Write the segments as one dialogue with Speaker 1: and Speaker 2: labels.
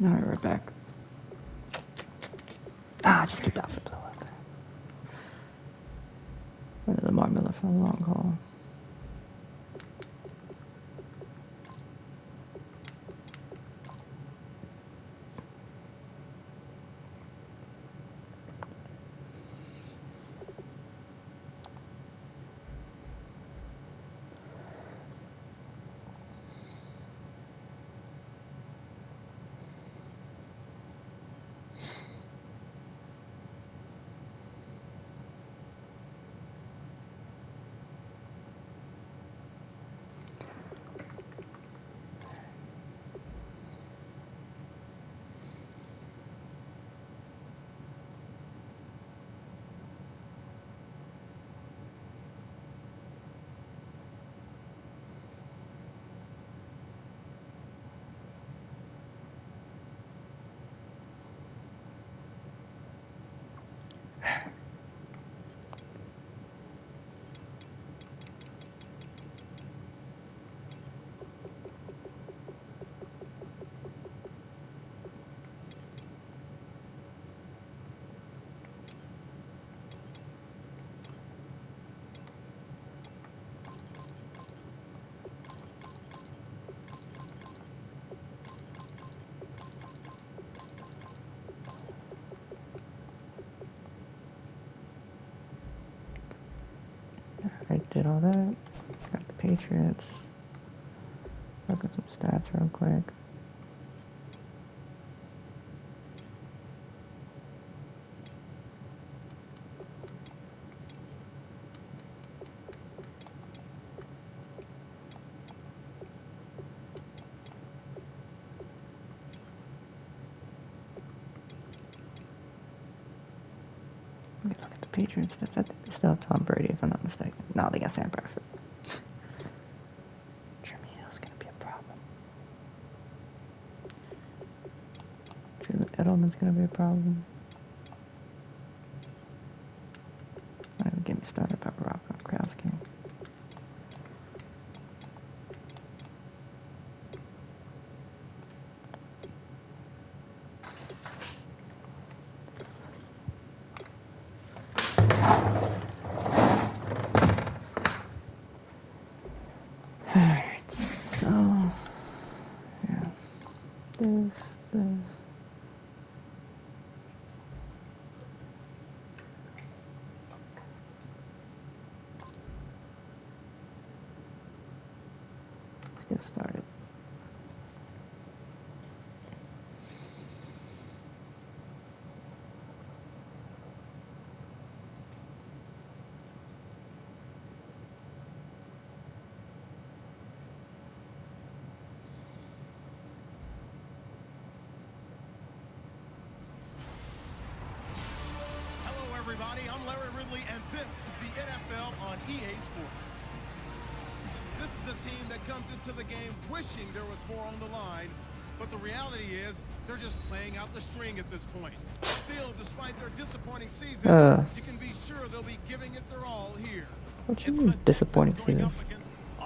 Speaker 1: Alright, we're back. Just keep Alfred below. Okay. Lamar Miller for a long haul. I did all that. Got the Patriots. Look at some stats real quick. Look at the Patriots. That's it. They still have Tom Brady, if I'm not mistaken. No, they got Sam Bradford. Tremio's gonna be a problem. Edelman's gonna be a problem. Don't even get me started about Rob Gronkowski. Alright, so yeah. This. Get started.
Speaker 2: Hello, everybody. I'm Larry Ridley, and this is the NFL on EA Sports. This is a team that comes into the game wishing there was more on the line, but the reality is they're just playing out the string at this point. Still, despite their disappointing season, you can be sure they'll be giving it their all here.
Speaker 1: What you mean disappointing season?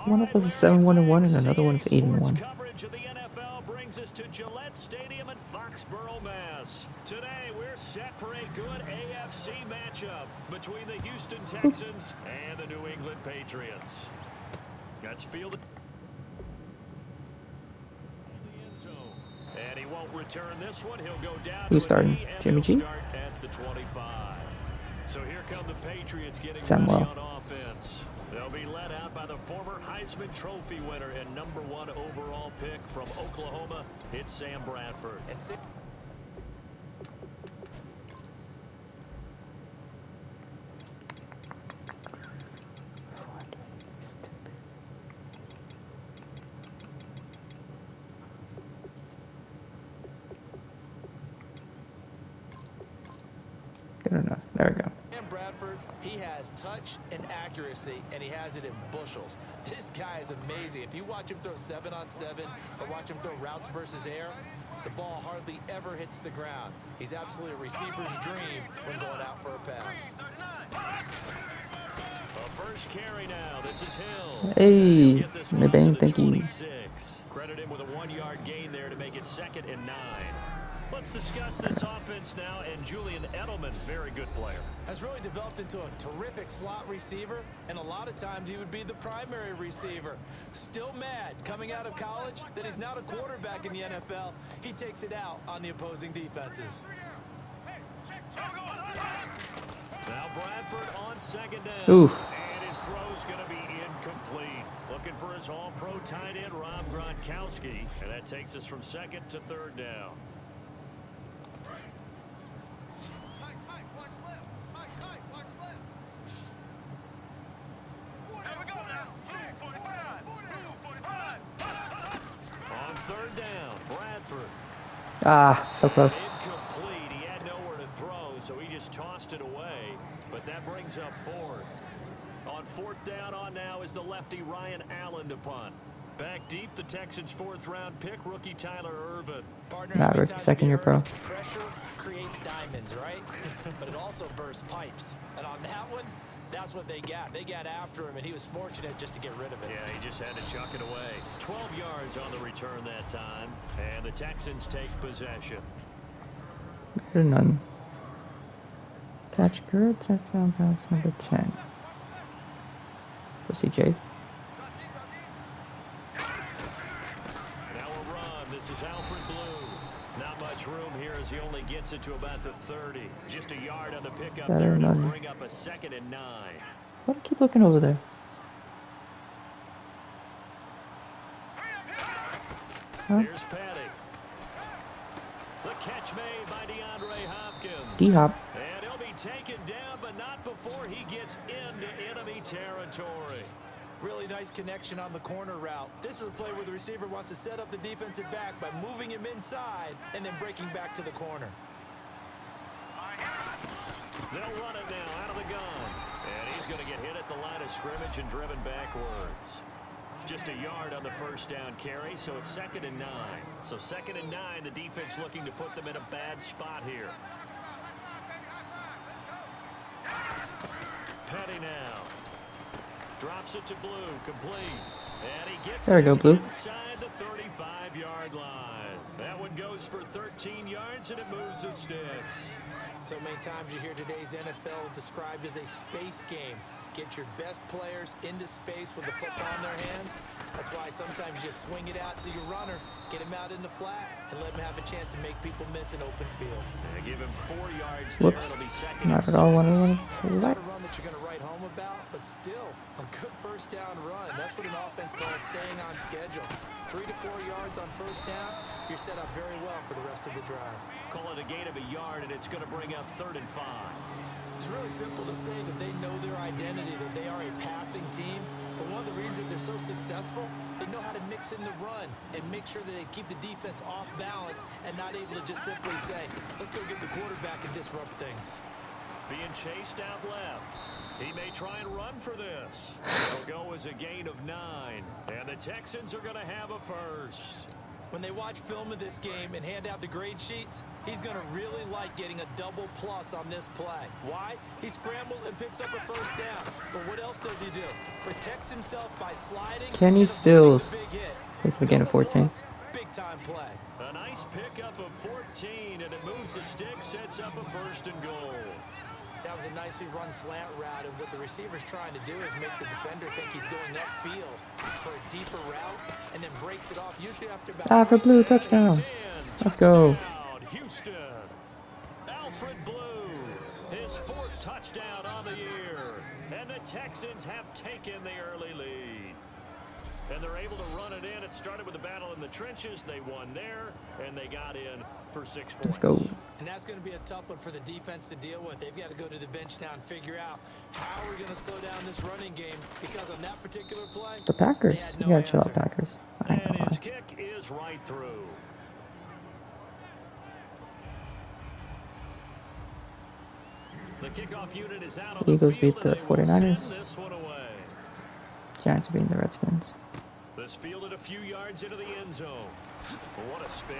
Speaker 1: One of us is 7-1 and another one is 8-1.
Speaker 3: Coverage of the NFL brings us to Gillette Stadium in Foxborough, Mass. Today we're set for a good AFC matchup between the Houston Texans and the New England Patriots. That's fielded in the end zone. And he won't return this one. He'll go down.
Speaker 1: Who's starting? Jimmy G?
Speaker 3: Start at the 25. So here come the Patriots getting
Speaker 1: Samuel.
Speaker 3: ready on offense. They'll be led out by the former Heisman Trophy winner and #1 overall pick from Oklahoma. It's Sam Bradford. And
Speaker 1: Good enough. There we go.
Speaker 4: Sam Bradford, he has touch and accuracy, and he has it in bushels. This guy is amazing. If you watch him throw 7-on-7 or watch him throw routes versus air, the ball hardly ever hits the ground. He's absolutely a receiver's dream when going out for a pass.
Speaker 3: A first carry now. This is Hill.
Speaker 1: Hey, maybe I didn't think he
Speaker 3: Credit him with a 1-yard gain there to make it 2nd and 9. Let's discuss this offense now, and Julian Edelman, very good player.
Speaker 4: Has really developed into a terrific slot receiver, and a lot of times he would be the primary receiver. Still mad coming out of college that he's not a quarterback in the NFL. He takes it out on the opposing defenses.
Speaker 3: Now Bradford on 2nd down.
Speaker 1: Oof.
Speaker 3: And his throw's going to be incomplete. Looking for his all-pro tight end, Rob Gronkowski. And that takes us from 2nd to 3rd down. On 3rd down, Bradford.
Speaker 1: Ah, so close.
Speaker 3: Incomplete. He had nowhere to throw, so he just tossed it away. But that brings up 4th. On 4th down on now is the lefty Ryan Allen to punt. Back deep, the Texans' 4th-round pick, rookie Tyler Ervin.
Speaker 4: Partner,
Speaker 1: Not
Speaker 4: how many
Speaker 1: rookie,
Speaker 4: times have
Speaker 1: second
Speaker 4: you
Speaker 1: year pro.
Speaker 4: heard pressure creates diamonds, right? But it also bursts pipes. And on that one, that's what they got. They got after him, and he was fortunate just to get rid of it.
Speaker 3: Yeah, he just had to chuck it away. 12 yards on the return that time, and the Texans take possession.
Speaker 1: Better none. Catch good, touchdown pass number 10. For CJ.
Speaker 3: Now a run. This is Alfred Blue. Not much room here as he only gets it to about the 30. Just a yard on the pickup
Speaker 1: Better
Speaker 3: there to
Speaker 1: none.
Speaker 3: bring up a 2nd and 9.
Speaker 1: Why do I keep looking over there? Huh?
Speaker 3: Here's Patty. The catch made by DeAndre Hopkins.
Speaker 1: D-Hop.
Speaker 3: And he'll be taken down, but not before he gets into enemy territory.
Speaker 4: Really nice connection on the corner route. This is a play where the receiver wants to set up the defensive back by moving him inside and then breaking back to the corner.
Speaker 3: They'll run it now out of the gun. And he's going to get hit at the line of scrimmage and driven backwards. Just a yard on the 1st down carry, so it's 2nd and 9. So 2nd and 9, the defense looking to put them in a bad spot here. Petty now. Drops it to Blue, complete. And he gets
Speaker 1: There we go, Blue.
Speaker 3: inside the 35-yard line. That one goes for 13 yards, and it moves the sticks.
Speaker 4: So many times you hear today's NFL described as a space game. Get your best players into space with the football in their hands. That's why sometimes you swing it out to your runner, get him out in the flat, and let him have a chance to make people miss an open field.
Speaker 3: And give him 4 yards
Speaker 1: Whoops.
Speaker 3: there. It'll be 2nd
Speaker 1: Not
Speaker 3: and
Speaker 1: at all what I
Speaker 3: 6.
Speaker 1: wanted to
Speaker 4: Not
Speaker 1: select.
Speaker 4: a run that you're going to write home about, but still a good 1st down run. That's what an offense calls staying on schedule. 3 to 4 yards on 1st down, you're set up very well for the rest of the drive.
Speaker 3: Call it a gain of a yard, and it's going to bring up 3rd and 5.
Speaker 4: It's really simple to say that they know their identity, that they are a passing team. But one of the reasons they're so successful, they know how to mix in the run and make sure that they keep the defense off balance and not able to just simply say, let's go get the quarterback and disrupt things.
Speaker 3: Being chased out left. He may try and run for this. It'll go as a gain of 9. And the Texans are going to have a 1st.
Speaker 4: When they watch film of this game and hand out the grade sheets, he's going to really like getting a double plus on this play. Why? He scrambles and picks up a 1st down. But what else does he do? Protects himself by sliding.
Speaker 1: Kenny
Speaker 4: and
Speaker 1: Stills.
Speaker 4: avoiding a big hit.
Speaker 1: It's a gain of 14.
Speaker 4: Big time play.
Speaker 3: A nice pickup of 14, and it moves the stick, sets up a 1st and goal.
Speaker 4: That was a nicely run slant route, and what the receiver's trying to do is make the defender think he's going upfield for a deeper route, and then breaks it off, usually after about...
Speaker 1: Alfred Blue, touchdown.
Speaker 3: He's in.
Speaker 1: Let's go.
Speaker 3: Touchdown, Houston. Alfred Blue, his 4th touchdown on the year. And the Texans have taken the early lead. And they're able to run it in. It started with a battle in the trenches. They won there, and they got in for 6 points.
Speaker 1: Let's go.
Speaker 4: And that's going to be a tough one for the defense to deal with. They've got to go to the bench now and figure out how we're going to slow down this running game, because on that particular play,
Speaker 1: The Packers.
Speaker 4: they had
Speaker 1: You
Speaker 4: no
Speaker 1: gotta chill out,
Speaker 4: answer.
Speaker 1: Packers. I ain't
Speaker 3: And
Speaker 1: gonna
Speaker 3: his
Speaker 1: lie.
Speaker 3: kick is right through. The kickoff unit is out on
Speaker 1: Eagles
Speaker 3: the field,
Speaker 1: beat the
Speaker 3: and they will
Speaker 1: 49ers.
Speaker 3: send this one away.
Speaker 1: Giants are beating the Redskins.
Speaker 3: This fielded a few yards into the end zone. What a spin.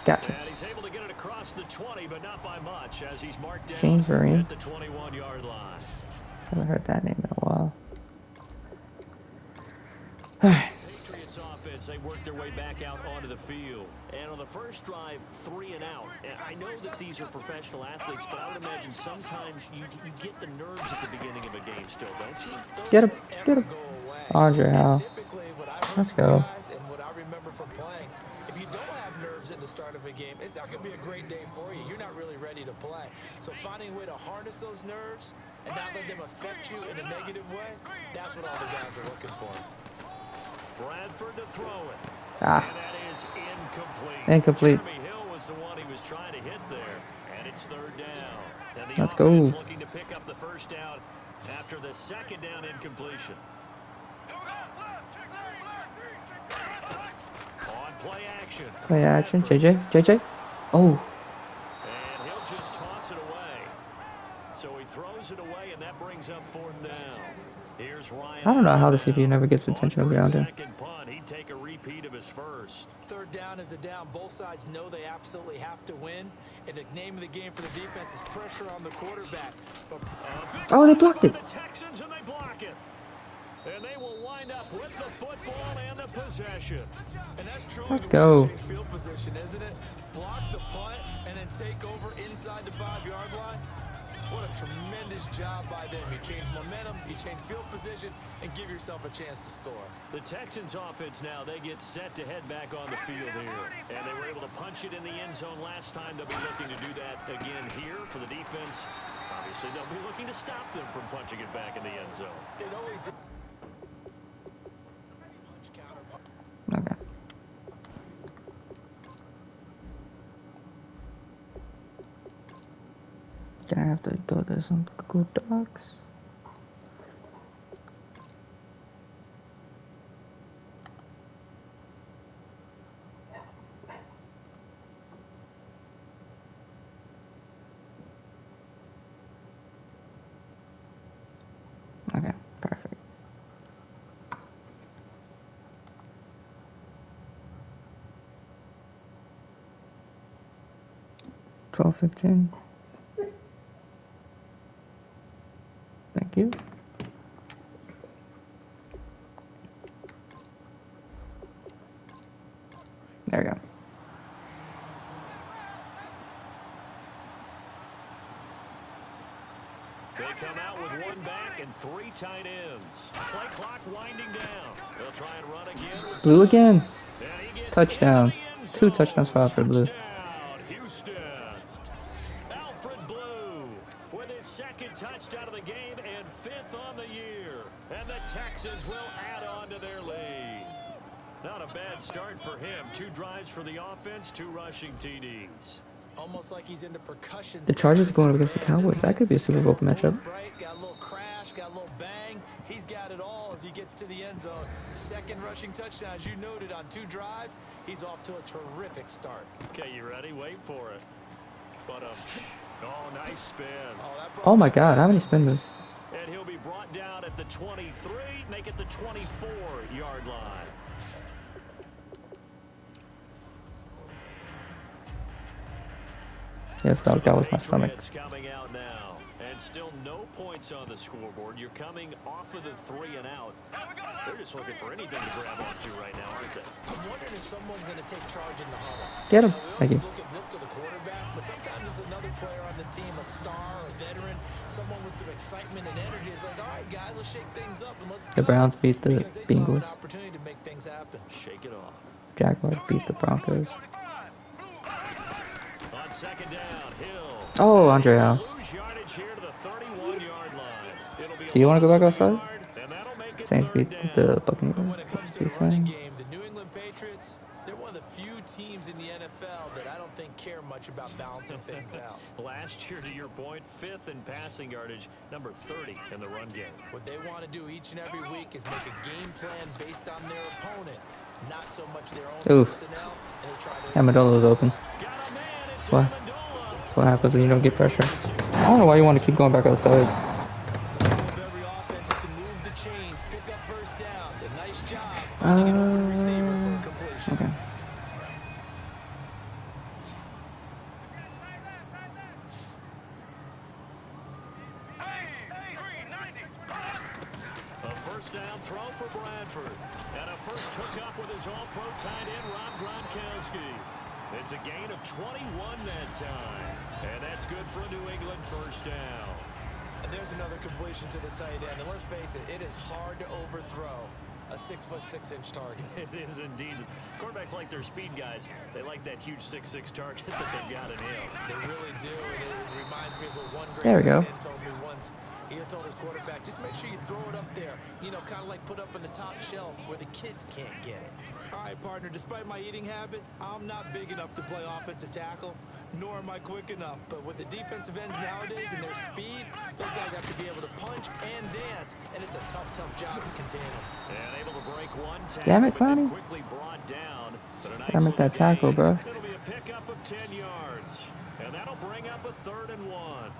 Speaker 1: Gotcha.
Speaker 3: And he's able to get it across the 20, but not by much, as he's marked down
Speaker 1: Shane Vereen.
Speaker 3: at the 21-yard line.
Speaker 1: Haven't heard that name in a while. Alright.
Speaker 3: Patriots offense as they work their way back out onto the field. And on the first drive, 3 and out. And I know that these are professional athletes, but I would imagine sometimes you get the nerves at the beginning of a game still, don't you?
Speaker 1: Get him. Get him. Andre, how? Let's go.
Speaker 4: And what I remember from playing, if you don't have nerves at the start of a game, it's not going to be a great day for you. You're not really ready to play. So finding a way to harness those nerves and not let them affect you in a negative way, that's what all the guys are looking for.
Speaker 3: Bradford to throw it.
Speaker 1: Ah.
Speaker 3: And that is incomplete.
Speaker 1: Incomplete.
Speaker 3: Jeremy Hill was the one he was trying to hit there. And it's 3rd down. And the
Speaker 1: Let's go.
Speaker 3: offense looking to pick up the first down after the 2nd down incompletion. On play action.
Speaker 1: Play action. JJ. Oh.
Speaker 3: And he'll just toss it away. So he throws it away, and that brings up 4th down. Here's Ryan.
Speaker 1: I don't know how the CPU never gets attention around him.
Speaker 3: Second punt, he'd take a repeat of his first.
Speaker 4: 3rd down is a down. Both sides know they absolutely have to win. And the name of the game for the defense is pressure on the quarterback. But
Speaker 1: Oh, they blocked it.
Speaker 3: The Texans, and they block it. And they will wind up with the football and the possession.
Speaker 4: And that's truly
Speaker 1: Let's
Speaker 4: the
Speaker 1: go.
Speaker 4: way to change field position, isn't it? Block the punt and then take over inside the 5-yard line. What a tremendous job by them. You change momentum, you change field position, and give yourself a chance to score.
Speaker 3: The Texans offense now, they get set to head back on the field here. And they were able to punch it in the end zone last time. They'll be looking to do that again here for the defense. Obviously, they'll be looking to stop them from punching it back in the end zone.
Speaker 4: It always...
Speaker 1: Okay. Gonna have to throw this on Google Docs. Okay, perfect. $12.15. Thank you. There we go.
Speaker 3: They come out with 1 back and 3 tight ends. Play clock winding down. They'll try and run again.
Speaker 1: Blue again.
Speaker 3: And he gets
Speaker 1: Touchdown.
Speaker 3: into the end
Speaker 1: 2
Speaker 3: zone.
Speaker 1: touchdowns for Alfred Blue.
Speaker 3: Touchdown, Houston. Alfred Blue with his 2nd touchdown of the game and 5th on the year. And the Texans will add on to their lead. Not a bad start for him. 2 drives for the offense, 2 rushing TDs.
Speaker 4: Almost like he's into percussion.
Speaker 1: The Chargers are going up against the Cowboys. That could be a Super Bowl matchup.
Speaker 4: Right, got a little crash, got a little bang. He's got it all as he gets to the end zone. 2nd rushing touchdown, as you noted, on 2 drives. He's off to a terrific start.
Speaker 3: Okay, you ready? Wait for it. But oh, nice spin.
Speaker 1: Oh my God, how many spin moves?
Speaker 3: And he'll be brought down at the 23, make it the 24-yard line.
Speaker 1: Yes, dog, that was my stomach.
Speaker 3: Patriots coming out now, and still no points on the scoreboard. You're coming off of the 3 and out. They're just looking for anything to grab onto right now, aren't they?
Speaker 4: I'm wondering if someone's going to take charge in the huddle.
Speaker 1: Get him.
Speaker 4: We
Speaker 1: Thank you.
Speaker 4: always look to the quarterback, but sometimes it's another player on the team, a star, a veteran, someone with some excitement and energy. It's like, all right, guys, let's shake things up and let's
Speaker 1: The
Speaker 4: go.
Speaker 1: Browns beat the
Speaker 4: Because they still have
Speaker 1: Bengals.
Speaker 4: an opportunity to make things happen.
Speaker 3: Shake it off.
Speaker 1: Jaguars beat the Broncos.
Speaker 3: On 2nd down, Hill.
Speaker 1: Oh, Andre, how?
Speaker 3: Lose yardage here to the 31-yard line. It'll be
Speaker 1: Do you want to go back
Speaker 3: loss of a
Speaker 1: outside?
Speaker 3: yard, and that'll make it
Speaker 1: Saints
Speaker 3: 3rd
Speaker 1: beat
Speaker 3: down.
Speaker 1: the
Speaker 4: But when
Speaker 1: Buccaneers.
Speaker 4: it comes to the running game, the New England Patriots, they're one of the few teams in the NFL that I don't think care much about balancing things out.
Speaker 3: Last year, to your point, 5th in passing yardage, number 30 in the run game.
Speaker 4: What they want to do each and every week is make a game plan based on their opponent, not so much their own
Speaker 1: Oof.
Speaker 4: personnel. And they try to
Speaker 1: Amendola was open.
Speaker 3: Got a man, it's
Speaker 1: Why?
Speaker 3: Amendola.
Speaker 1: That's what happens when you don't get pressure. I don't know why you want to keep going back outside.
Speaker 4: The goal of every offense is to move the chains, pick up first downs. A nice job finding an open receiver for a completion.
Speaker 1: Okay.
Speaker 3: A first down throw for Bradford. And a first hookup with his all-pro tight end, Rob Gronkowski. It's a gain of 21 that time. And that's good for a New England first down.
Speaker 4: And there's another completion to the tight end. And let's face it, it is hard to overthrow a 6'6" target.
Speaker 3: It is indeed. Quarterbacks like their speed guys. They like that huge 6'6" target that they've got in him.
Speaker 4: They really do. And it reminds me of what one
Speaker 1: There
Speaker 4: great
Speaker 1: we go.
Speaker 4: tight end told me once. He had told his quarterback, just make sure you throw it up there. You know, kind of like put up in the top shelf where the kids can't get it. All right, partner, despite my eating habits, I'm not big enough to play offensive tackle, nor am I quick enough. But with the defensive ends nowadays and their speed, those guys have to be able to punch and dance, and it's a tough, tough job to contain them.
Speaker 3: And able to break one tackle,
Speaker 1: Damn it,
Speaker 3: but then
Speaker 1: Clowney.
Speaker 3: quickly brought down. But a nice
Speaker 1: Gotta make that
Speaker 3: little
Speaker 1: tackle,
Speaker 3: gain.
Speaker 1: bro.
Speaker 3: It'll be a pickup of 10 yards. And that'll bring up a 3rd and 1.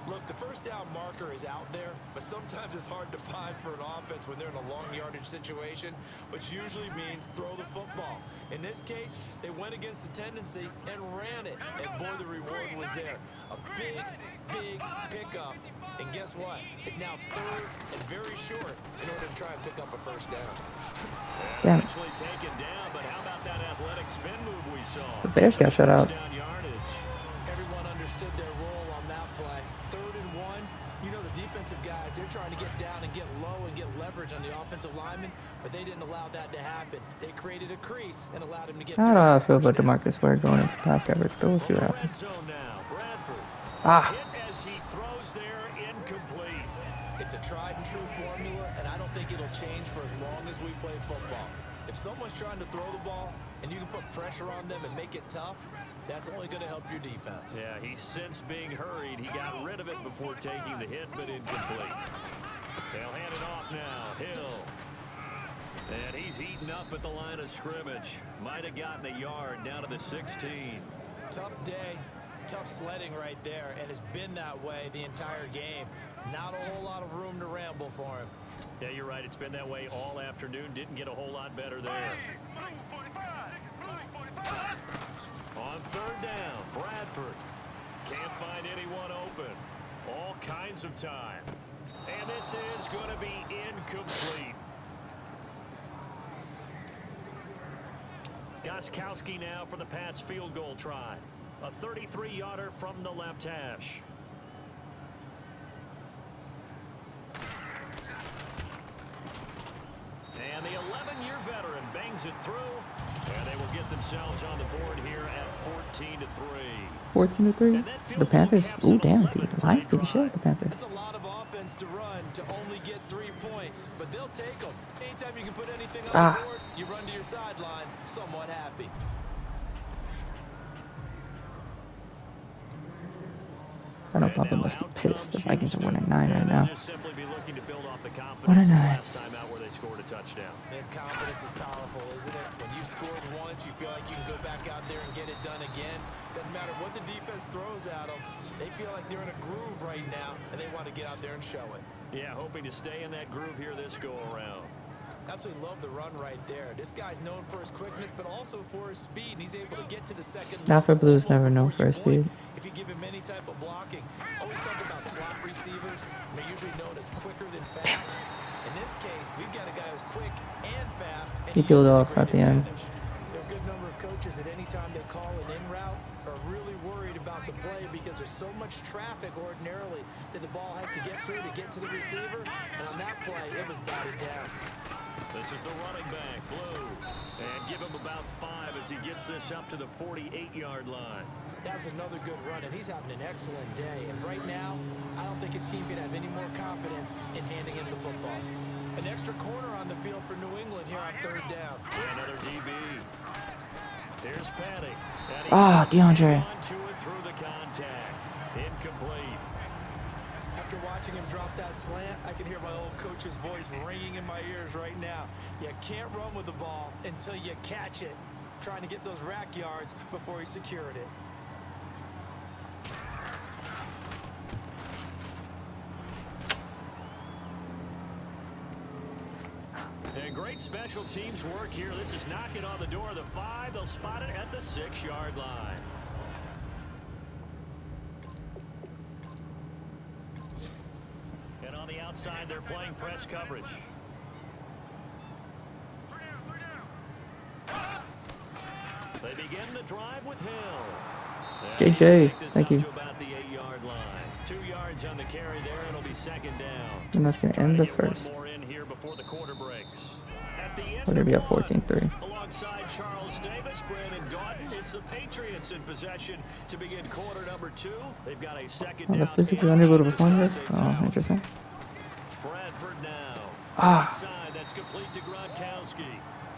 Speaker 4: Look, the first down marker is out there, but sometimes it's hard to find for an offense when they're in a long yardage situation, which usually means throw the football. In this case, they went against the tendency and ran it, and boy, the reward was there. A big, big pickup, and guess what? It's now 3rd and very short in order to try and pick up a first down.
Speaker 1: Damn it.
Speaker 3: Eventually taken down, but how about that athletic spin move we saw?
Speaker 1: The Bears got shut out.
Speaker 3: First down yardage.
Speaker 4: Everyone understood their role on that play. 3rd and 1. You know, the defensive guys, they're trying to get down and get low and get leverage on the offensive lineman, but they didn't allow that to happen. They created a crease and allowed him to get
Speaker 1: I don't know how I feel
Speaker 4: first
Speaker 1: about
Speaker 4: down.
Speaker 1: DeMarcus Ware going into pass coverage, but we'll see what
Speaker 3: Red
Speaker 1: happens.
Speaker 3: zone now. Bradford.
Speaker 1: Ah.
Speaker 3: Hit as he throws there, incomplete.
Speaker 4: It's a tried and true formula, and I don't think it'll change for as long as we play football. If someone's trying to throw the ball and you can put pressure on them and make it tough, that's only going to help your defense.
Speaker 3: Yeah, he's since being hurried. He got rid of it before taking the hit, but incomplete. They'll hand it off now. Hill. And he's eaten up at the line of scrimmage. Might have gotten a yard down to the 16.
Speaker 4: Tough day, tough sledding right there, and it's been that way the entire game. Not a whole lot of room to ramble for him.
Speaker 3: Yeah, you're right. It's been that way all afternoon. Didn't get a whole lot better there. On 3rd down, Bradford. Can't find anyone open. All kinds of time. And this is going to be incomplete. Gostkowski now for the Pats field goal try. A 33-yarder from the left hash. And the 11-year veteran bangs it through. And they will get themselves on the board here at 14-3.
Speaker 1: 14-3. The Panthers. Ooh, damn. The Lions beat the shit out of the Panthers.
Speaker 4: That's a lot of offense to run to only get 3 points, but they'll take them. Anytime you can put anything on the board, you run to your sideline somewhat happy.
Speaker 1: I know Papa must be pissed. The Vikings are 1-9 right now.
Speaker 3: Simply be looking to build off the
Speaker 1: 1-9.
Speaker 3: confidence of the last time out where they scored a touchdown.
Speaker 4: Man, confidence is powerful, isn't it? When you scored once, you feel like you can go back out there and get it done again. Doesn't matter what the defense throws at them. They feel like they're in a groove right now, and they want to get out there and show it.
Speaker 3: Yeah, hoping to stay in that groove here this go-around.
Speaker 4: Absolutely love the run right there. This guy's known for his quickness, but also for his speed. And he's able to get to the second
Speaker 1: Alfred
Speaker 4: level
Speaker 1: Blue's never known
Speaker 4: almost
Speaker 1: for his
Speaker 4: before you
Speaker 1: speed.
Speaker 4: blink. If you give him any type of blocking, always talk about slot receivers. They're usually known as quicker than fast. In this case, we've got a guy who's quick and fast. And
Speaker 1: He peeled
Speaker 4: uses
Speaker 1: off
Speaker 4: great
Speaker 1: at the end.
Speaker 4: advantage. There are a good number of coaches that any time they call an in route are really worried about the play because there's so much traffic ordinarily that the ball has to get through to get to the receiver. And on that play, it was batted down.
Speaker 3: This is the running back, Blue. And give him about 5 as he gets this up to the 48-yard line.
Speaker 4: That was another good run, and he's having an excellent day. And right now, I don't think his team can have any more confidence in handing him the football. An extra corner on the field for New England here on 3rd down.
Speaker 3: Another DB. Here's Paddock.
Speaker 1: DeAndre.
Speaker 3: To it through the contact. Incomplete.
Speaker 4: After watching him drop that slant, I can hear my old coach's voice ringing in my ears right now. You can't run with the ball until you catch it. Trying to get those rack yards before he secured it.
Speaker 3: And great special teams work here. This is knocking on the door of the 5. They'll spot it at the 6-yard line. And on the outside, they're playing press coverage. begin the drive with Hill.
Speaker 1: JJ,
Speaker 3: Take this
Speaker 1: thank
Speaker 3: up
Speaker 1: you.
Speaker 3: to about the 8-yard line. 2 yards on the carry there, and it'll be second down.
Speaker 1: And that's going to
Speaker 3: Trying
Speaker 1: end
Speaker 3: to
Speaker 1: the
Speaker 3: get one
Speaker 1: first.
Speaker 3: more in here before the quarter breaks. At the end
Speaker 1: We're going to be
Speaker 3: of
Speaker 1: up
Speaker 3: one,
Speaker 1: 14-3.
Speaker 3: alongside Charles Davis, Brandon Gaudin, it's the Patriots in possession to begin quarter number 2. They've got a second
Speaker 1: Oh,
Speaker 3: down.
Speaker 1: the physically
Speaker 3: and
Speaker 1: unable to
Speaker 3: to
Speaker 1: perform
Speaker 3: start
Speaker 1: this?
Speaker 3: things
Speaker 1: Oh,
Speaker 3: out.
Speaker 1: interesting.
Speaker 3: Bradford now.
Speaker 1: Ah.
Speaker 3: Outside, that's complete to Gronkowski.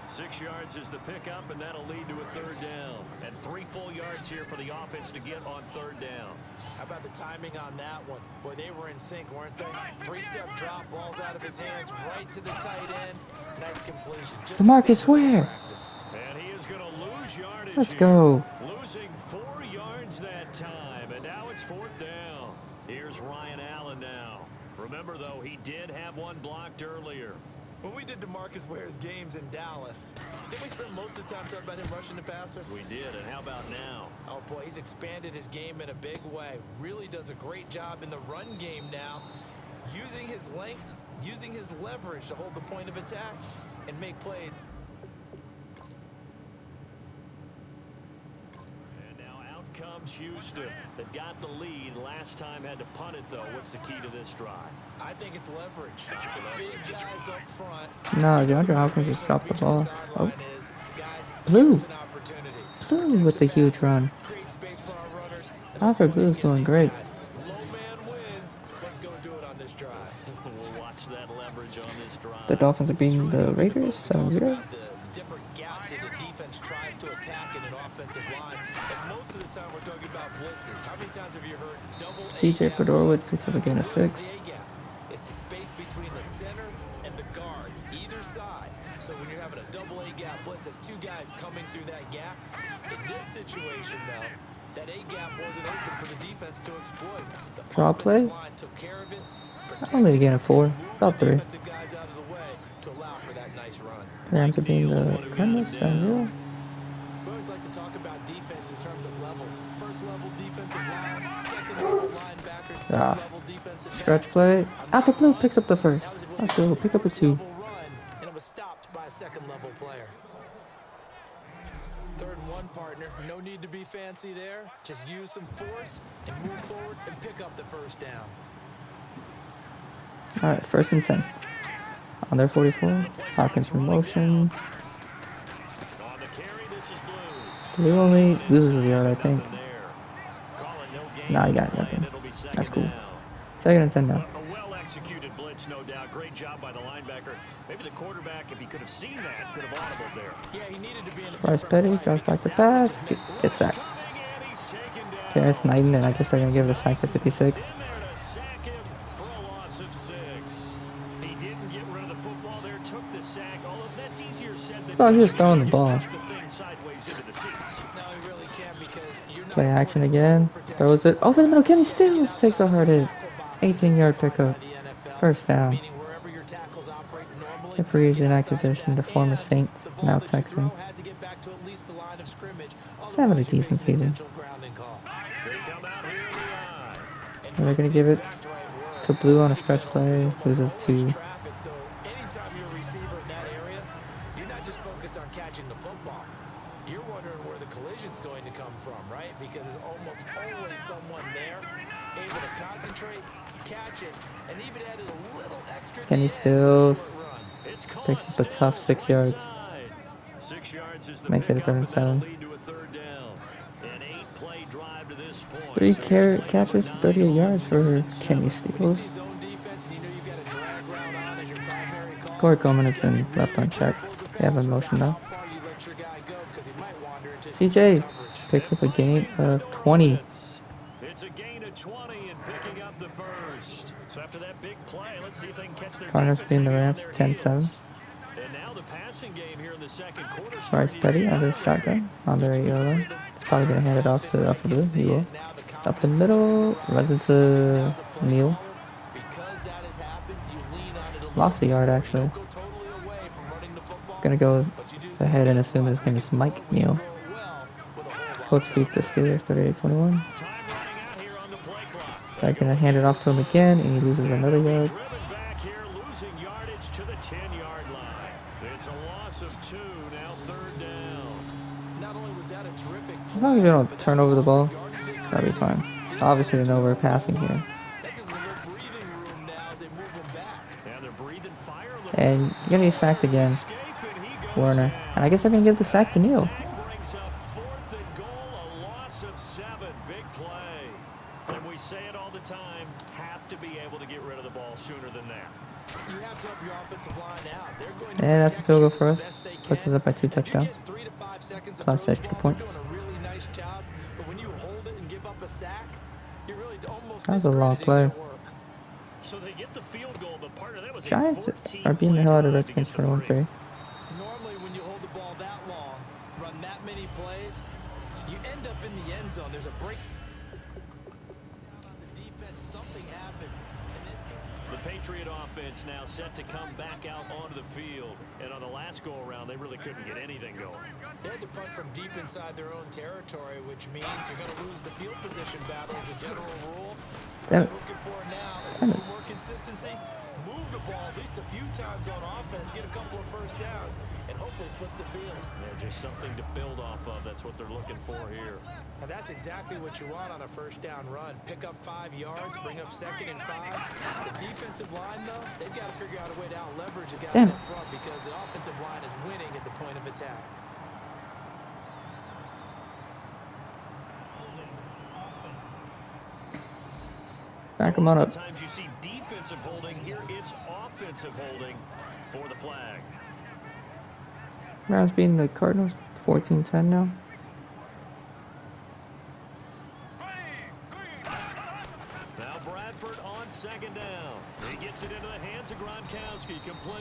Speaker 3: 6 yards is the pickup, and that'll lead to a third down. And 3 full yards here for the offense to get on third down.
Speaker 4: How about the timing on that one? Boy, they were in sync, weren't they? 3-step drop, balls out of his hands, right to the tight end. Nice completion. Just
Speaker 1: DeMarcus Ware.
Speaker 4: practice.
Speaker 3: And he is going to lose yardage
Speaker 1: Let's
Speaker 3: here.
Speaker 1: go.
Speaker 3: Losing 4 yards that time, and now it's fourth down. Here's Ryan Allen now. Remember, though, he did have one blocked earlier.
Speaker 4: When we did DeMarcus Ware's games in Dallas, didn't we spend most of the time talking about him rushing the passer?
Speaker 3: We did, and how about now?
Speaker 4: Oh, boy, he's expanded his game in a big way. Really does a great job in the run game now, using his length, using his leverage to hold the point of attack and make plays.
Speaker 3: And now out comes Houston. They've got the lead. Last time had to punt it, though. What's the key to this drive?
Speaker 4: I think it's leverage. The big guys up front.
Speaker 1: No, DeAndre Hopkins just dropped the ball. Oh.
Speaker 4: Guys,
Speaker 1: Blue.
Speaker 4: give us an opportunity.
Speaker 1: Blue with the huge run.
Speaker 4: Create space for our runners.
Speaker 1: Alfred Blue's doing great.
Speaker 4: Low man wins. Let's go do it on this drive.
Speaker 3: We'll watch that leverage on this drive.
Speaker 1: The Dolphins are beating the Raiders 7-0.
Speaker 4: The different gaps that the defense tries to attack in an offensive line. And most of the time we're talking about blitzes. How many times have you heard double
Speaker 1: CJ
Speaker 4: A-gap?
Speaker 1: Fedorowicz picks up a gain of 6.
Speaker 4: What's the A-gap? It's the space between the center and the guards, either side. So when you're having a double A-gap blitz, there's 2 guys coming through that gap. In this situation, though, that A-gap wasn't open for the defense to exploit. The
Speaker 1: Draw play?
Speaker 4: offensive line took care of it,
Speaker 1: Only a gain of 4.
Speaker 4: moved
Speaker 1: About
Speaker 4: the
Speaker 1: 3.
Speaker 4: defensive guys out of the way to allow for that nice run.
Speaker 1: Rams are beating the Cardinals 7-0.
Speaker 4: We always like to talk about defense in terms of levels. First level defensive line, second level linebackers, third
Speaker 1: Ah.
Speaker 4: level defensive
Speaker 1: Stretch
Speaker 4: backs.
Speaker 1: play. Alfred Blue picks up the first. Let's go. Pick up a 2.
Speaker 4: Level run, and it was stopped by a second level player. 3rd and 1, partner. No need to be fancy there. Just use some force and move forward and pick up the first down.
Speaker 1: Alright, 1st and 10. On their 44. Hopkins from motion.
Speaker 3: On the carry, this is Blue.
Speaker 1: Blue only loses a yard, I think.
Speaker 3: Nothing there. Call it no gain
Speaker 1: Nah, you
Speaker 3: on
Speaker 1: got
Speaker 3: the play,
Speaker 1: nothing.
Speaker 3: and it'll be second
Speaker 1: That's cool.
Speaker 3: down.
Speaker 1: 2nd and 10 now.
Speaker 3: A well-executed blitz, no doubt. Great job by the linebacker. Maybe the quarterback, if he could have seen that, could have audibled there.
Speaker 4: Yeah, he needed to be in a
Speaker 1: Bryce
Speaker 4: different
Speaker 1: Petty
Speaker 4: play
Speaker 1: drops back
Speaker 4: because
Speaker 1: the
Speaker 4: that one
Speaker 1: pass.
Speaker 4: just
Speaker 1: Gets sacked.
Speaker 3: Coming, and he's taken down.
Speaker 1: Terrence Knighton, and I guess they're going to give it a sack to 56.
Speaker 3: In there to sack him for a loss of 6. He didn't get rid of the football there, took the sack, although that's easier said than
Speaker 1: Thought he
Speaker 3: done.
Speaker 1: was throwing the
Speaker 3: Just
Speaker 1: ball.
Speaker 3: chucked the thing sideways into the seats.
Speaker 4: No, he really can't because you're not
Speaker 1: Play action
Speaker 4: affording
Speaker 1: again.
Speaker 4: protection.
Speaker 1: Throws it over the middle. Kenny Stills takes a hard hit. 18-yard pickup. First down.
Speaker 4: Meaning wherever your tackles operate normally,
Speaker 1: The free agent
Speaker 4: get outside
Speaker 1: acquisition,
Speaker 4: that,
Speaker 1: the former
Speaker 4: and
Speaker 1: Saints,
Speaker 4: the ball
Speaker 1: now
Speaker 4: that you
Speaker 1: Texan.
Speaker 4: throw has to get back to at least the line of scrimmage.
Speaker 1: He's having a
Speaker 4: Otherwise, you
Speaker 1: decent
Speaker 4: face an
Speaker 1: season.
Speaker 4: intentional grounding call.
Speaker 3: They come out here in the eye.
Speaker 4: And
Speaker 1: They're going to
Speaker 4: that's
Speaker 1: give
Speaker 4: the
Speaker 1: it
Speaker 4: exact right word.
Speaker 1: to Blue on a stretch play.
Speaker 4: There's almost
Speaker 1: Loses
Speaker 4: always
Speaker 1: 2.
Speaker 4: traffic, so anytime you're a receiver in that area, you're not just focused on catching the football. You're wondering where the collision's going to come from, right? Because there's almost always someone there able to concentrate, catch it, and even added a little extra
Speaker 1: Kenny
Speaker 4: at the end with a
Speaker 1: Stills
Speaker 4: short run.
Speaker 3: It's caught
Speaker 1: picks up a tough
Speaker 3: Stills
Speaker 1: 6
Speaker 3: right
Speaker 1: yards.
Speaker 3: side. 6 yards is the
Speaker 1: Makes it a
Speaker 3: pickup,
Speaker 1: 3rd and
Speaker 3: and that'll
Speaker 1: 7.
Speaker 3: lead to a third down. An 8-play drive to this point.
Speaker 1: 3
Speaker 3: So here's play
Speaker 1: catches,
Speaker 3: number
Speaker 1: 38
Speaker 3: 9
Speaker 1: yards
Speaker 3: on
Speaker 1: for
Speaker 3: 3rd and
Speaker 1: Kenny
Speaker 3: 7.
Speaker 4: When you see
Speaker 1: Stills.
Speaker 4: zone defense and you know you've got a drag route on as your primary call,
Speaker 1: Corey Coleman has
Speaker 4: you gotta
Speaker 1: been
Speaker 4: be
Speaker 1: left
Speaker 4: really
Speaker 1: unchecked.
Speaker 4: careful as a
Speaker 1: They have a
Speaker 4: passer
Speaker 1: motion
Speaker 4: about
Speaker 1: now.
Speaker 4: how far you let your guy go, 'cause he might wander into some
Speaker 1: CJ
Speaker 4: coverage.
Speaker 1: picks up a gain of 20.
Speaker 3: It's a gain of 20 and picking up the first. So after that big play, let's see if they can catch their
Speaker 1: Cardinals
Speaker 3: defense
Speaker 1: beating the
Speaker 3: maybe on
Speaker 1: Rams
Speaker 3: their
Speaker 1: 10-7.
Speaker 3: heels. And now the passing game here in the second quarter.
Speaker 1: Bryce
Speaker 3: starting
Speaker 1: Petty
Speaker 3: to
Speaker 1: under
Speaker 3: get
Speaker 1: shotgun on their 8-yard line. He's probably going to hand it off to Alfred Blue. He will. Up the middle, runs into Neal.
Speaker 4: Because that has happened, you lean on it a little
Speaker 1: Lost a yard
Speaker 4: more. You
Speaker 1: actually.
Speaker 4: don't go totally away from running the football,
Speaker 1: Gonna go
Speaker 4: but you do say
Speaker 1: ahead and
Speaker 4: this
Speaker 1: assume his name is Mike Neal.
Speaker 4: throw it well with a whole lot
Speaker 1: Colts
Speaker 4: of
Speaker 1: beat the Steelers 38-21.
Speaker 3: Time running out here on the play clock.
Speaker 1: They're gonna hand it off to him again, and he loses another yard.
Speaker 3: Driven back here, losing yardage to the 10-yard line. It's a loss of 2, now third down.
Speaker 4: Not only was that a terrific
Speaker 1: long as you don't turn over the ball, that'll be fine. Obviously, they know we're passing here.
Speaker 4: That gives them a little breathing room now as they move them back.
Speaker 3: And they're breathing fire a little.
Speaker 1: And you're gonna get sacked again,
Speaker 3: Escape, and he goes
Speaker 1: Warner.
Speaker 3: down.
Speaker 1: And I guess they're gonna give the sack to Neal.
Speaker 3: Sack brings up 4th and goal, a loss of 7. Big play. And we say it all the time, have to be able to get rid of the ball sooner than that.
Speaker 4: You have to help your offensive line out. They're going to
Speaker 1: And that's a
Speaker 4: protect
Speaker 1: field
Speaker 4: you
Speaker 1: goal for
Speaker 4: as
Speaker 1: us.
Speaker 4: best they
Speaker 1: Puts
Speaker 4: can.
Speaker 1: us up by 2
Speaker 4: If you're
Speaker 1: touchdowns.
Speaker 4: getting 3 to 5 seconds to
Speaker 1: Plus
Speaker 4: throw the
Speaker 1: extra
Speaker 4: ball,
Speaker 1: points.
Speaker 4: you're doing a really nice job. But when you hold it and give up a sack, you're really almost
Speaker 1: That was a long
Speaker 4: discrediting
Speaker 1: play.
Speaker 4: their work.
Speaker 3: So they get the field goal, but part of that was
Speaker 1: Giants
Speaker 3: a 14
Speaker 1: are beating the hell out of
Speaker 3: play
Speaker 1: Redskins
Speaker 3: drive to get the
Speaker 1: 21-3.
Speaker 4: Normally, when you hold the ball that long, run that many plays, you end up in the end zone. There's a break. On the defense, something happens. In this case,
Speaker 3: The Patriot offense now set to come back out onto the field. And on the last go-around, they really couldn't get anything going.
Speaker 4: they had to punt from deep inside their own territory, which means you're going to lose the field position battle as a general rule.
Speaker 1: Damn
Speaker 4: What
Speaker 1: it.
Speaker 4: they're looking for now is a
Speaker 1: Damn it.
Speaker 4: little more consistency. Move the ball at least a few times on offense, get a couple of first downs, and hopefully flip the field.
Speaker 3: Yeah, just something to build off of. That's what they're looking for here.
Speaker 4: And that's exactly what you want on a first down run. Pick up 5 yards, bring up 2nd and 5. The defensive line, though, they've got to figure out a way to out-leverage the guys
Speaker 1: Damn.
Speaker 4: up front because the offensive line is winning at the point of attack.
Speaker 1: Back them on up.
Speaker 3: Sometimes you see defensive holding. Here it's offensive holding for the flag.
Speaker 1: Rams beating the Cardinals 14-10 now.
Speaker 3: Now Bradford on 2nd down. He gets it into the hands of Gronkowski, complete.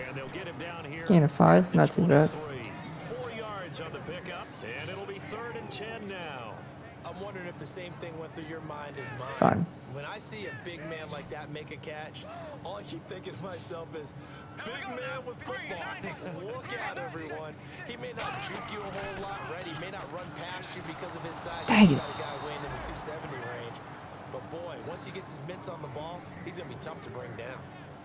Speaker 3: And they'll get him down here.
Speaker 1: Gain of 5,
Speaker 3: at the
Speaker 1: not too bad.
Speaker 3: 23. 4 yards on the pickup, and it'll be 3rd and 10 now.
Speaker 4: I'm wondering if the same thing went through your mind as mine.
Speaker 1: Fine.
Speaker 4: When I see a big man like that make a catch, all I keep thinking to myself is, big man with football. Look out, everyone. He may not juke you a whole lot, right? He may not run past you because of his size.
Speaker 1: Dang
Speaker 4: You
Speaker 1: it.
Speaker 4: got a guy weighing in the 270 range. But boy, once he gets his mitts on the ball, he's going to be tough to bring down.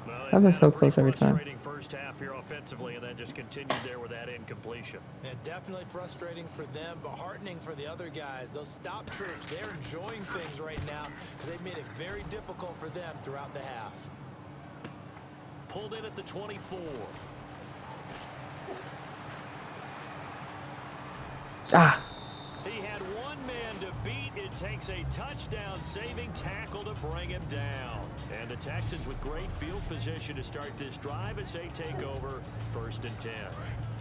Speaker 3: Well,
Speaker 1: I've been
Speaker 3: they've
Speaker 1: so
Speaker 3: had a pretty
Speaker 1: close every time.
Speaker 3: frustrating first half here offensively, and then just continued there with that incompletion.
Speaker 4: And definitely frustrating for them, but heartening for the other guys. Those stop troops, they're enjoying things right now because they've made it very difficult for them throughout the half.
Speaker 3: Pulled in at the 24.
Speaker 1: Ah!
Speaker 3: He had one man to beat. It takes a touchdown-saving tackle to bring him down. And the Texans with great field position to start this drive as they take over 1st and 10.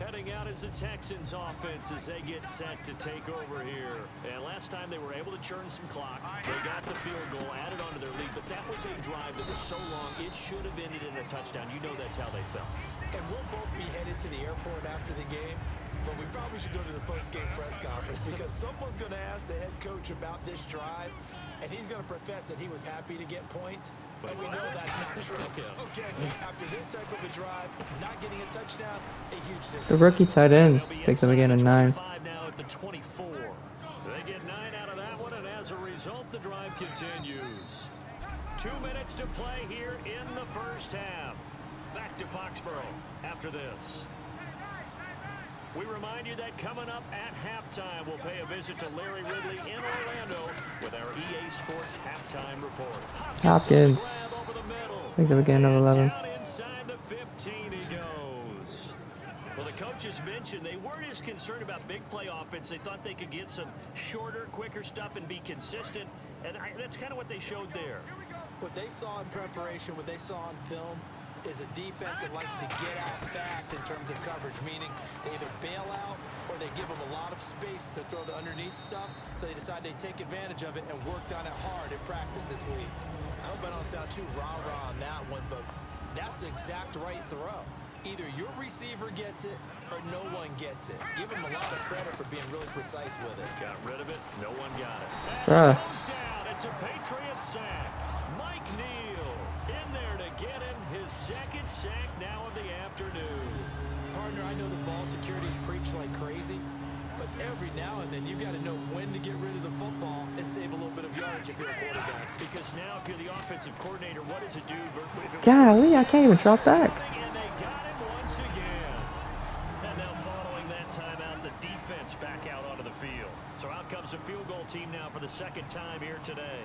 Speaker 3: Heading out is the Texans offense as they get set to take over here. And last time they were able to churn some clock. They got the field goal, added onto their lead, but that was a drive that was so long it should have ended in a touchdown. You know that's how they felt.
Speaker 4: And we'll both be headed to the airport after the game, but we probably should go to the post-game press conference because someone's going to ask the head coach about this drive, and he's going to profess that he was happy to get points, and we know that's not true. Okay, after this type of a drive, not getting a touchdown, a huge
Speaker 1: The
Speaker 4: disappointment.
Speaker 1: rookie tight end
Speaker 3: They'll be
Speaker 1: picks up
Speaker 3: inside
Speaker 1: again
Speaker 3: the
Speaker 1: at 9.
Speaker 3: 25 now at the 24. They get 9 out of that one, and as a result, the drive continues. 2 minutes to play here in the first half. Back to Foxborough after this. We remind you that coming up at halftime, we'll pay a visit to Larry Ridley in Orlando with our EA Sports halftime report.
Speaker 1: Hopkins.
Speaker 3: Grab over the middle.
Speaker 1: Picks up again of 11.
Speaker 3: Down inside the 15 he goes. Well, the coaches mentioned they weren't as concerned about big play offense. They thought they could get some shorter, quicker stuff and be consistent. And that's kind of what they showed there.
Speaker 4: What they saw in preparation, what they saw on film, is a defense that likes to get out fast in terms of coverage, meaning they either bail out or they give them a lot of space to throw the underneath stuff, so they decide they take advantage of it and worked on it hard in practice this week. I hope I don't sound too rah-rah on that one, but that's the exact right throw. Either your receiver gets it or no one gets it. Give him a lot of credit for being really precise with it.
Speaker 3: Got rid of it. No one got it.
Speaker 1: Bruh.
Speaker 3: Goes down. It's a Patriot sack. Mike Neal in there to get him his 2nd sack now of the afternoon.
Speaker 4: Partner, I know the ball security's preached like crazy, but every now and then you got to know when to get rid of the football and save a little bit of yardage if you're a quarterback.
Speaker 3: Because now if you're the offensive coordinator, what does it do? If it was
Speaker 1: Golly, I can't even drop back.
Speaker 3: and they got him once again. And now following that timeout, the defense back out onto the field. So out a field goal team now for the second time here today.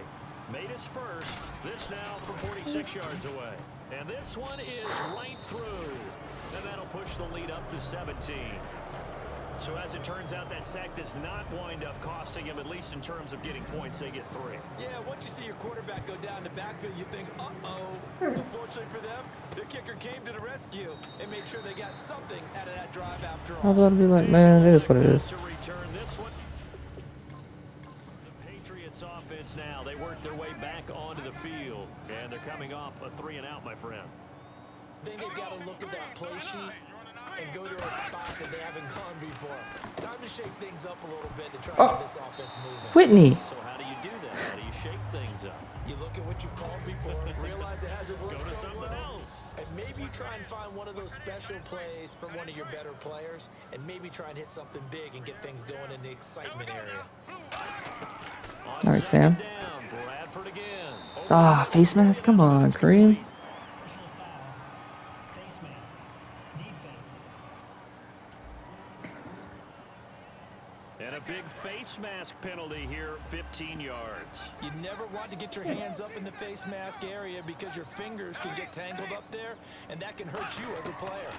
Speaker 3: Made his first. This now from 46 yards away. And this one is right through. And that'll push the lead up to 17. So as it turns out, that sack does not wind up costing him, at least in terms of getting points. They get 3.
Speaker 4: Yeah, once you see your quarterback go down the backfield, you think, uh-oh. Unfortunately for them, their kicker came to the rescue and made sure they got something out of that drive after all.
Speaker 1: I was about to be like, man, it is what it is.
Speaker 3: To return this one. The Patriots offense now, they work their way back onto the field, and they're coming off a 3-and-out, my friend.
Speaker 4: I think they've got to look at that play sheet and go to a spot that they haven't gone before. Time to shake things up a little bit to try to get this offense moving.
Speaker 1: Whitney.
Speaker 3: So how do you do that? How do you shake things up?
Speaker 4: You look at what you've called before, realize it hasn't
Speaker 3: Go
Speaker 4: worked
Speaker 3: to
Speaker 4: so
Speaker 3: something
Speaker 4: well,
Speaker 3: else.
Speaker 4: and maybe try and find one of those special plays from one of your better players, and maybe try and hit something big and get things going in the excitement area.
Speaker 1: All right, Sam.
Speaker 3: Down, Bradford again.
Speaker 1: Ah, face mask. Come on, Kareem.
Speaker 3: And a big face mask penalty here, 15 yards.
Speaker 4: You never want to get your hands up in the face mask area because your fingers can get tangled up there, and that can hurt you as a player.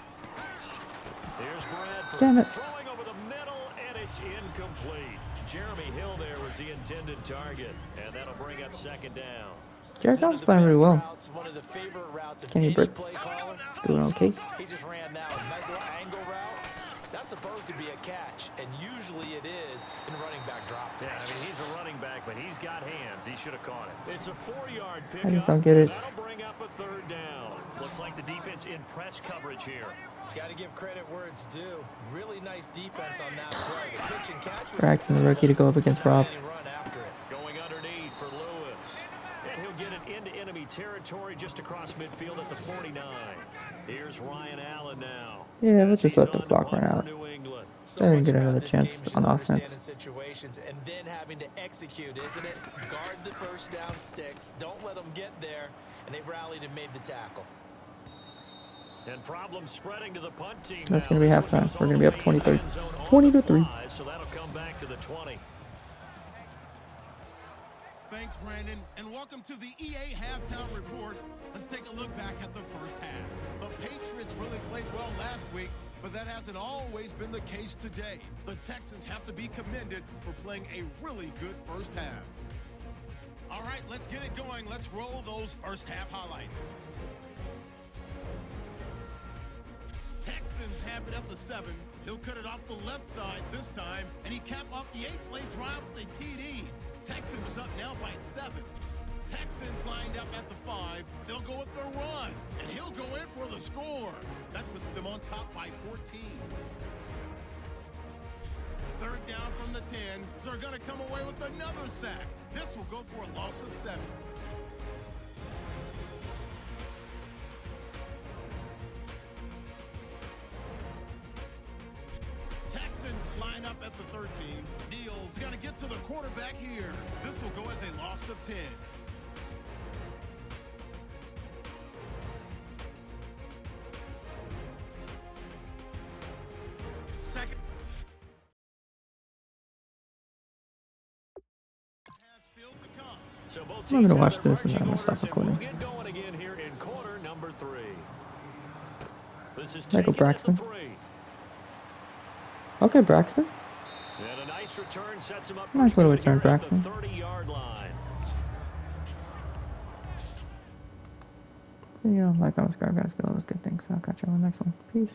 Speaker 3: Here's Bradford.
Speaker 1: Damn it.
Speaker 3: Throwing over the middle, and it's incomplete. Jeremy Hill there was the intended target, and that'll bring up second down.
Speaker 1: Jared Goff's playing really well.
Speaker 4: One of the favorite routes of
Speaker 1: Kenny
Speaker 4: any
Speaker 1: Britt
Speaker 4: play caller.
Speaker 1: doing okay.
Speaker 4: He just ran now a nice little angle route. That's supposed to be a catch, and usually it is in running back drop.
Speaker 3: Yeah, I mean, he's a running back, but he's got hands. He should have caught it. It's a 4-yard pickup.
Speaker 1: I just don't get it.
Speaker 3: That'll bring up a third down. Looks like the defense in press coverage here.
Speaker 4: Got to give credit where it's due. Really nice defense on that play. The pitch and catch was
Speaker 1: Braxton, the rookie, to go up against Rob.
Speaker 4: run after it.
Speaker 3: Going underneath for Lewis. And he'll get it into enemy territory just across midfield at the 49. Here's Ryan Allen now.
Speaker 1: Yeah, let's just let the clock run out.
Speaker 4: So
Speaker 1: They're gonna
Speaker 4: much
Speaker 1: get
Speaker 4: about
Speaker 1: another
Speaker 4: this
Speaker 1: chance
Speaker 4: game is
Speaker 1: on
Speaker 4: just
Speaker 1: offense.
Speaker 4: understanding situations and then having to execute, isn't it? Guard the first down sticks. Don't let them get there. And they rallied and made the tackle.
Speaker 3: And problems spreading to the punt team.
Speaker 1: That's
Speaker 3: now.
Speaker 1: gonna be
Speaker 3: This one
Speaker 1: halftime.
Speaker 3: goes
Speaker 1: We're gonna
Speaker 3: all
Speaker 1: be
Speaker 3: the
Speaker 1: up
Speaker 3: way into
Speaker 1: 23.
Speaker 3: the end zone on
Speaker 1: 20-3.
Speaker 3: the fly, so that'll come back to the 20.
Speaker 2: Thanks, Brandon, and welcome to the EA Halftime Report. Let's take a look back at the first half. The Patriots really played well last week, but that hasn't always been the case today. The Texans have to be commended for playing a really good first half. All right, let's get it going. Let's roll those first half highlights. Texans have it at the 7. He'll cut it off the left side this time, and he capped off the 8-play drive with a TD. Texans up now by 7. Texans lined up at the 5. They'll go with their run, and he'll go in for the score. That puts them on top by 14. Third down from the 10. They're going to come away with another sack. This will go for a loss of 7. Texans line up at the 13. Neal's got to get to the quarterback here. This will go as a loss of 10. Second half still to come.
Speaker 3: So both
Speaker 1: I'm
Speaker 3: teams
Speaker 1: gonna
Speaker 3: have
Speaker 1: watch
Speaker 3: their
Speaker 1: this and then I'm gonna
Speaker 3: marching
Speaker 1: stop
Speaker 3: orders, and
Speaker 1: recording.
Speaker 3: we'll get going again here in quarter number 3. This is
Speaker 1: Michael
Speaker 3: taken at the
Speaker 1: Braxton.
Speaker 3: 3.
Speaker 1: Okay, Braxton.
Speaker 3: And a nice return sets him up.
Speaker 1: Nice
Speaker 3: pretty
Speaker 1: little
Speaker 3: good here
Speaker 1: return,
Speaker 3: at the
Speaker 1: Braxton.
Speaker 3: 30-yard line.
Speaker 1: You know, like, comment, subscribe, guys, do all those good things. I'll catch you on the next one. Peace.